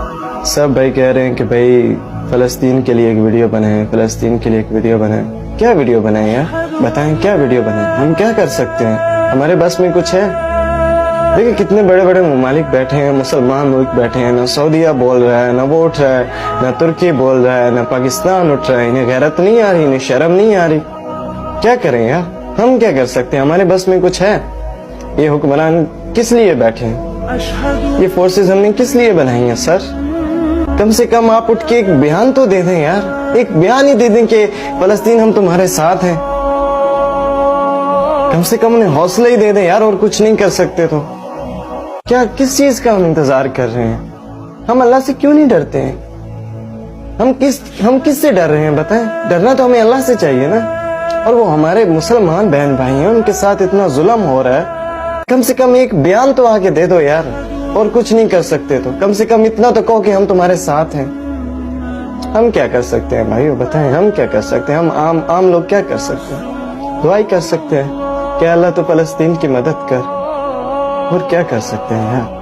सब भाई कह रहे हैं कि भाई फलस्तीन के लिए एक वीडियो बनाएं, फलस्तीन के लिए एक वीडियो बनाएं। क्या वीडियो बनाएं यार, बताएं क्या वीडियो बनाएं? हम क्या कर सकते हैं? हमारे बस में कुछ है? देखिए कितने बड़े बड़े ममालिक बैठे हैं, मुसलमान मुल्क बैठे हैं, ना सऊदीया बोल रहा है, ना वो उठ रहा है, ना तुर्की बोल रहा है, ना पाकिस्तान उठ रहा है। इन्हें गैरत नहीं आ रही, इन्हें शर्म नहीं आ रही। क्या करें यार, हम क्या कर सकते हैं? हमारे बस में कुछ है? ये हुक्मरान किस लिए बैठे हैं? ये फोर्सेस हमने किस लिए बनाई हैं सर? कम से कम आप उठ के एक बयान तो दे दें यार, एक बयान ही दे दें कि फलस्तीन हम तुम्हारे साथ हैं। कम से कम उन्हें हौसला ही दे दें यार, और कुछ नहीं कर सकते तो क्या, किस चीज का हम इंतजार कर रहे हैं? हम अल्लाह से क्यों नहीं डरते हैं? हम किस से डर रहे हैं बताएं? डरना तो हमें अल्लाह से चाहिए ना। और वो हमारे मुसलमान बहन भाई हैं, उनके साथ इतना जुल्म हो रहा है, कम से कम एक बयान तो आके दे दो यार। और कुछ नहीं कर सकते तो कम से कम इतना तो कहो कि हम तुम्हारे साथ हैं। हम क्या कर सकते हैं भाइयों, बताएं हम क्या कर सकते हैं? हम आम लोग क्या कर सकते हैं? दुआ ही कर सकते हैं कि अल्लाह तो फलस्तीन की मदद कर, और क्या कर सकते हैं यार।